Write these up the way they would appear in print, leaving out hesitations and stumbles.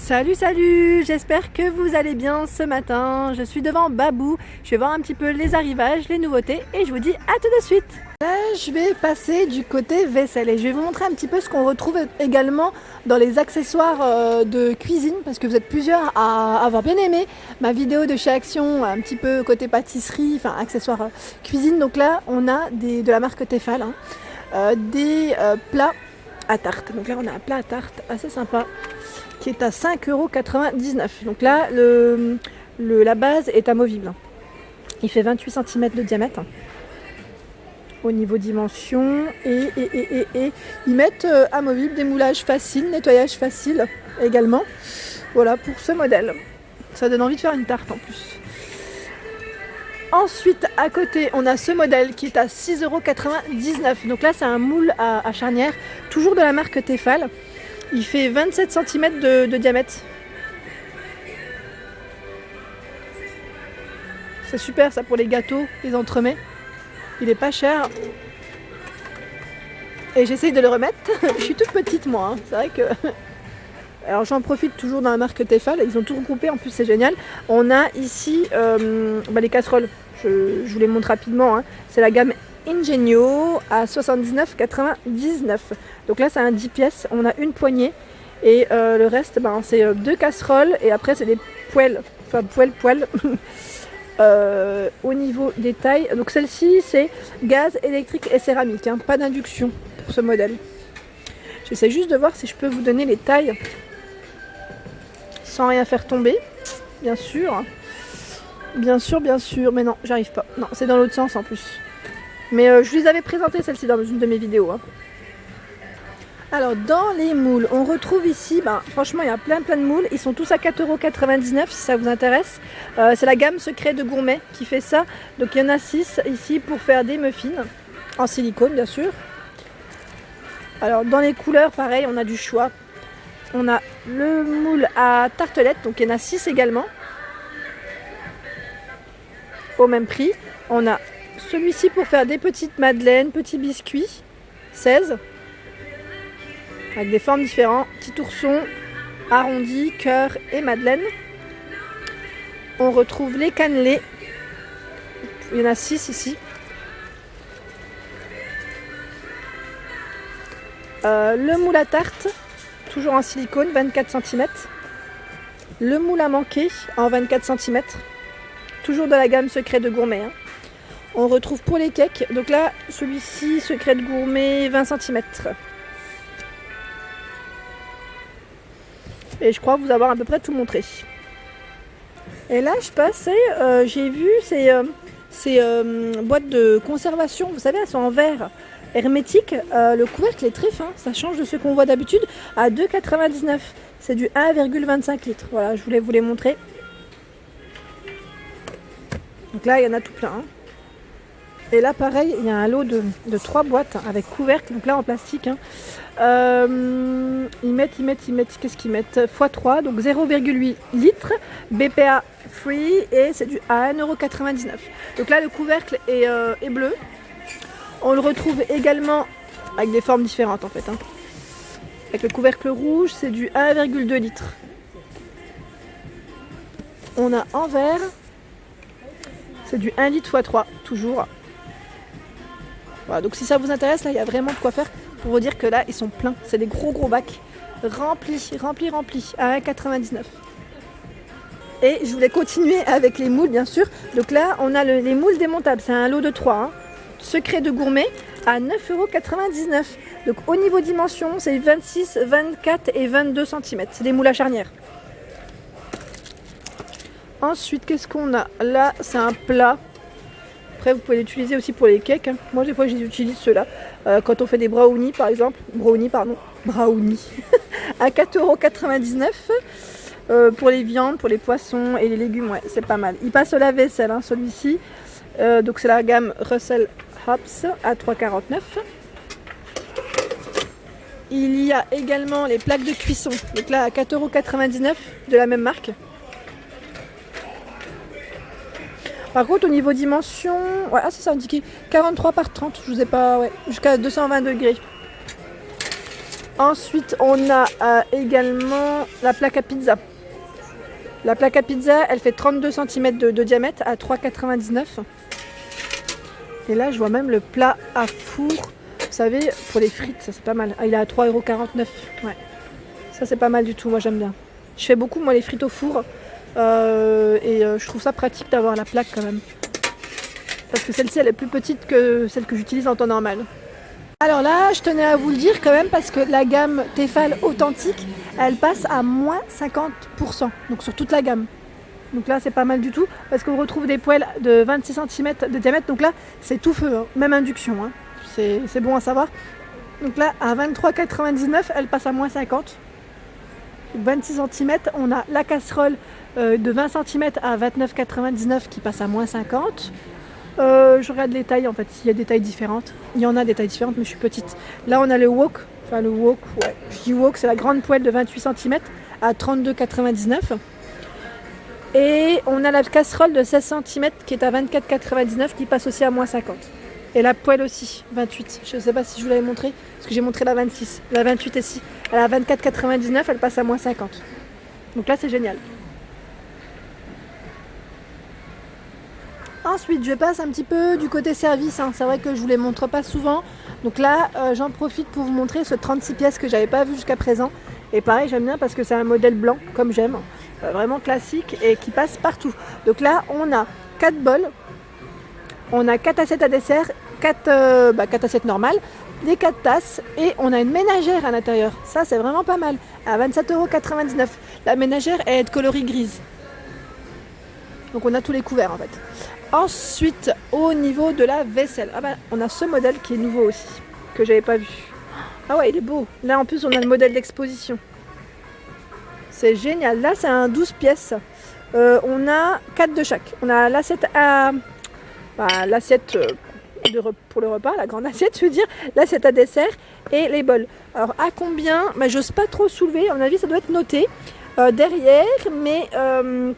Salut, salut, j'espère que vous allez bien ce matin. Je suis devant Babou, je vais voir un petit peu les arrivages, les nouveautés et je vous dis à tout de suite. Là, je vais passer du côté vaisselle et je vais vous montrer un petit peu ce qu'on retrouve également dans les accessoires de cuisine parce que vous êtes plusieurs à avoir bien aimé ma vidéo de chez Action, un petit peu côté pâtisserie, enfin accessoires cuisine. Donc là, on a de la marque Tefal, des plats à tarte. Donc là, on a un plat à tarte assez sympa qui est à 5,99 €. Donc là, la base est amovible. Il fait 28 cm de diamètre au niveau dimension et ils mettent amovible, démoulage facile, nettoyage facile également. Voilà pour ce modèle. Ça donne envie de faire une tarte en plus. Ensuite, à côté, on a ce modèle qui est à 6,99 €. Donc là, c'est un moule à charnière, toujours de la marque Tefal. Il fait 27 cm de diamètre. C'est super ça pour les gâteaux, les entremets. Il est pas cher. Et j'essaye de le remettre. Je suis toute petite moi, C'est vrai que... Alors j'en profite toujours dans la marque Tefal. Ils ont tout regroupé, en plus c'est génial. On a ici les casseroles. Je vous les montre rapidement. C'est la gamme Ingenio à 79,99 €. Donc là c'est un 10 pièces, on a une poignée et le reste c'est deux casseroles et après c'est des poêles, enfin poêles. Au niveau des tailles, donc celle-ci c'est gaz, électrique et céramique, pas d'induction pour ce modèle. J'essaie juste de voir si je peux vous donner les tailles sans rien faire tomber, bien sûr, mais non j'arrive pas, non c'est dans l'autre sens en plus. Mais je vous les avais présentées celles-ci dans une de mes vidéos. Alors dans les moules, on retrouve ici, franchement il y a plein de moules. Ils sont tous à 4,99 € si ça vous intéresse. C'est la gamme Secret de Gourmet qui fait ça. Donc il y en a 6 ici pour faire des muffins, en silicone bien sûr. Alors dans les couleurs, pareil, on a du choix. On a le moule à tartelette, donc il y en a 6 également. Au même prix. On a celui-ci pour faire des petites madeleines, petits biscuits, 16. Avec des formes différentes, petit ourson, arrondi, cœur et madeleine. On retrouve les cannelés. Il y en a 6 ici. Le moule à tarte, toujours en silicone, 24 cm. Le moule à manquer en 24 cm. Toujours de la gamme Secret de Gourmet. On retrouve pour les cakes, donc là, celui-ci, Secret de Gourmet, 20 cm. Et je crois vous avoir à peu près tout montré. Et là, je passais, j'ai vu ces boîtes de conservation, vous savez, elles sont en verre hermétique. Le couvercle est très fin, ça change de ce qu'on voit d'habitude, à 2,99 €. C'est du 1,25 litres. Voilà, je voulais vous les montrer. Donc là, il y en a tout plein. Et là, pareil, il y a un lot de 3 boîtes avec couvercle, donc là en plastique. Ils mettent, qu'est-ce qu'ils mettent x3, donc 0,8 litres, BPA free et c'est à 1,99 €. Donc là, le couvercle est bleu. On le retrouve également avec des formes différentes en fait. Avec le couvercle rouge, c'est du 1,2 litres. On a en verre, c'est du 1 litre x3, toujours. Voilà, donc si ça vous intéresse, là il y a vraiment de quoi faire pour vous dire que là ils sont pleins. C'est des gros bacs remplis à 1,99 €. Et je voulais continuer avec les moules bien sûr. Donc là on a les moules démontables, c'est un lot de 3. Secret de Gourmet à 9,99 €. Donc au niveau dimension, c'est 26, 24 et 22 cm. C'est des moules à charnière. Ensuite, qu'est-ce qu'on a? Là, c'est un plat. Après, vous pouvez l'utiliser aussi pour les cakes. Moi, des fois, j'utilise ceux-là. Quand on fait des brownies, par exemple. Brownies. À 4,99 € pour les viandes, pour les poissons et les légumes. Ouais, c'est pas mal. Il passe au lave-vaisselle, celui-ci. Donc, c'est la gamme Russell Hobbs à 3,49 €. Il y a également les plaques de cuisson. Donc là, à 4,99 € de la même marque. Par contre, au niveau dimension, c'est ça indiqué 43 par 30, je vous ai pas, jusqu'à 220 degrés. Ensuite, on a également la plaque à pizza. La plaque à pizza, elle fait 32 cm de diamètre à 3,99 €. Et là, je vois même le plat à four. Vous savez, pour les frites, ça c'est pas mal. Ah, il est à 3,49 €. Ouais. Ça c'est pas mal du tout, moi j'aime bien. Je fais beaucoup moi les frites au four. Je trouve ça pratique d'avoir la plaque quand même. Parce que celle-ci elle est plus petite que celle que j'utilise en temps normal. Alors là, je tenais à vous le dire quand même parce que la gamme Tefal authentique, elle passe à moins 50%. Donc sur toute la gamme. Donc là c'est pas mal du tout parce qu'on retrouve des poêles de 26 cm de diamètre. Donc là c'est tout feu, hein. Même induction. Hein. C'est bon à savoir. Donc là à 23,99 €, elle passe à moins 50. 26 cm, on a la casserole de 20 cm à 29,99 € qui passe à moins 50. Je regarde les tailles en fait, s'il y a des tailles différentes. Il y en a des tailles différentes, mais je suis petite. Là, on a le wok. Enfin, le wok, ouais. Je dis wok, c'est la grande poêle de 28 cm à 32,99 €. Et on a la casserole de 16 cm qui est à 24,99 € qui passe aussi à moins 50. Et la poêle aussi, 28. Je ne sais pas si je vous l'avais montré, parce que j'ai montré la 26. La 28 ici, elle est à 24,99 €, elle passe à moins 50. Donc là, c'est génial. Ensuite, je passe un petit peu du côté service. Hein. C'est vrai que je ne vous les montre pas souvent. Donc là, j'en profite pour vous montrer ce 36 pièces que je n'avais pas vu jusqu'à présent. Et pareil, j'aime bien parce que c'est un modèle blanc, comme j'aime. Vraiment classique et qui passe partout. Donc là, on a 4 bols. On a 4 assiettes à dessert, 4 assiettes normales, des 4 tasses et on a une ménagère à l'intérieur. Ça, c'est vraiment pas mal. À 27,99 €. La ménagère est de coloris grise. Donc on a tous les couverts en fait. Ensuite, au niveau de la vaisselle, on a ce modèle qui est nouveau aussi, que j'avais pas vu. Ah ouais, il est beau. Là en plus, on a le modèle d'exposition. C'est génial. Là, c'est un 12 pièces. On a 4 de chaque. On a l'assiette à... l'assiette pour le repas, la grande assiette, je veux dire, l'assiette à dessert et les bols. Alors, à combien? J'ose pas trop soulever. À mon avis, ça doit être noté derrière, mais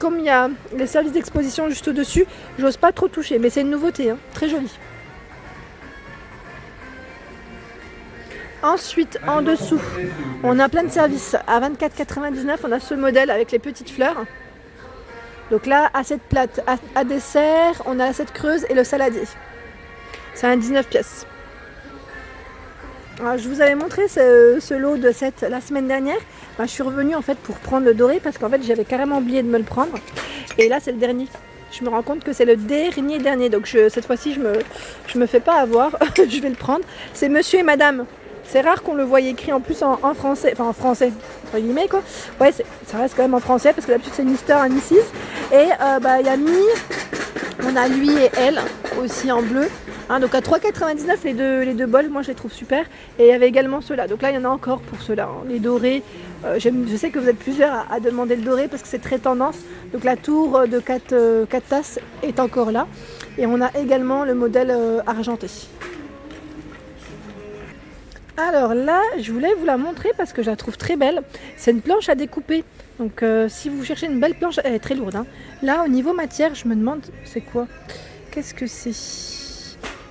comme il y a les services d'exposition juste au-dessus, j'ose pas trop toucher. Mais c'est une nouveauté, hein, très jolie. Ensuite, en dessous, on a plein de services. À 24,99 €, on a ce modèle avec les petites fleurs. Donc là, assiette plate, à dessert, on a l'assiette creuse et le saladier. C'est un 19 pièces. Alors, je vous avais montré ce lot de 7 la semaine dernière. Je suis revenue en fait pour prendre le doré parce qu'en fait j'avais carrément oublié de me le prendre. Et là c'est le dernier. Je me rends compte que c'est le dernier. Donc cette fois-ci je me fais pas avoir. Je vais le prendre. C'est monsieur et madame. C'est rare qu'on le voie écrit en plus en français. Enfin en français, entre guillemets quoi. Ouais, ça reste quand même en français parce que d'habitude c'est Mister et Mrs. Et il y a Mi, on a lui et elle aussi en bleu. Hein, donc à 3,99 € les deux bols, moi je les trouve super. Et il y avait également ceux-là. Donc là il y en a encore pour ceux-là. Hein. Les dorés, je sais que vous êtes plusieurs à demander le doré parce que c'est très tendance. Donc la tour de 4 tasses est encore là. Et on a également le modèle argenté. Alors là, je voulais vous la montrer parce que je la trouve très belle. C'est une planche à découper. Donc si vous cherchez une belle planche, elle est très lourde. Hein. Là, au niveau matière, je me demande, c'est quoi? Qu'est-ce que c'est?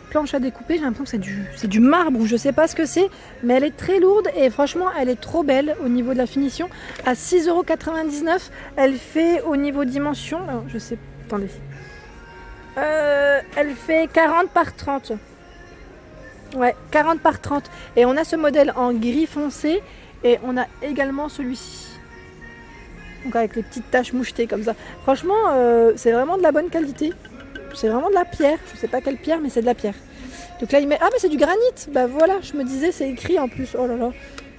Planche à découper, j'ai l'impression que c'est du marbre ou je sais pas ce que c'est. Mais elle est très lourde et franchement, elle est trop belle au niveau de la finition. À 6,99 €, elle fait au niveau dimension, alors, je sais, attendez. Elle fait 40 par 30. Ouais, 40 par 30. Et on a ce modèle en gris foncé et on a également celui-ci. Donc avec les petites taches mouchetées comme ça. Franchement, c'est vraiment de la bonne qualité. C'est vraiment de la pierre. Je sais pas quelle pierre, mais c'est de la pierre. Donc là, il met... Ah, mais c'est du granit. Bah voilà, je me disais, c'est écrit en plus. Oh là là.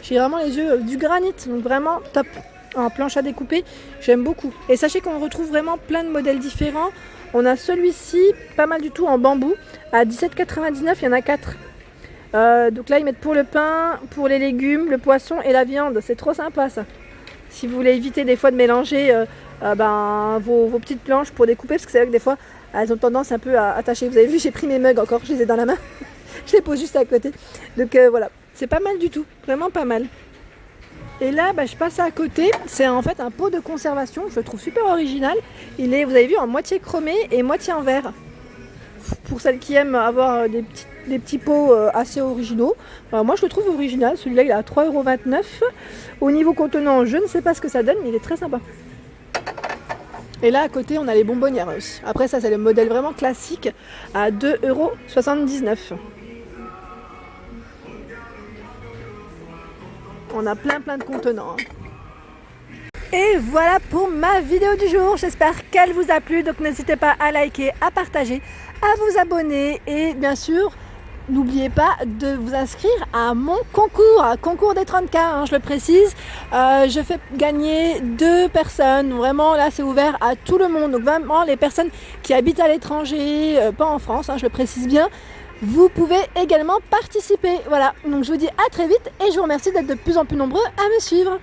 J'ai vraiment les yeux du granit. Donc vraiment top. En planche à découper, j'aime beaucoup. Et sachez qu'on retrouve vraiment plein de modèles différents. On a celui-ci, pas mal du tout, en bambou. À 17,99 €, il y en a 4. Donc là, ils mettent pour le pain, pour les légumes, le poisson et la viande. C'est trop sympa ça. Si vous voulez éviter des fois de mélanger vos petites planches pour découper, parce que c'est vrai que des fois, elles ont tendance un peu à attacher. Vous avez vu, j'ai pris mes mugs encore, je les ai dans la main. Je les pose juste à côté. Donc voilà, c'est pas mal du tout, vraiment pas mal. Et là, je passe à côté. C'est en fait un pot de conservation, je le trouve super original. Il est, vous avez vu, en moitié chromé et moitié en verre. pour celles qui aiment avoir des petits pots assez originaux. Alors moi je le trouve original, celui-là il est à 3,29 €. Au niveau contenant, je ne sais pas ce que ça donne, mais il est très sympa. Et là à côté on a les bonbonnières aussi. Après ça c'est le modèle vraiment classique à 2,79 €. On a plein de contenants. Et voilà pour ma vidéo du jour, j'espère qu'elle vous a plu, donc n'hésitez pas à liker, à partager, à vous abonner et bien sûr n'oubliez pas de vous inscrire à mon concours des 30K, hein, je le précise. Je fais gagner 2 personnes, vraiment là c'est ouvert à tout le monde, donc vraiment les personnes qui habitent à l'étranger, pas en France, hein, je le précise bien. Vous pouvez également participer, voilà, donc je vous dis à très vite et je vous remercie d'être de plus en plus nombreux à me suivre.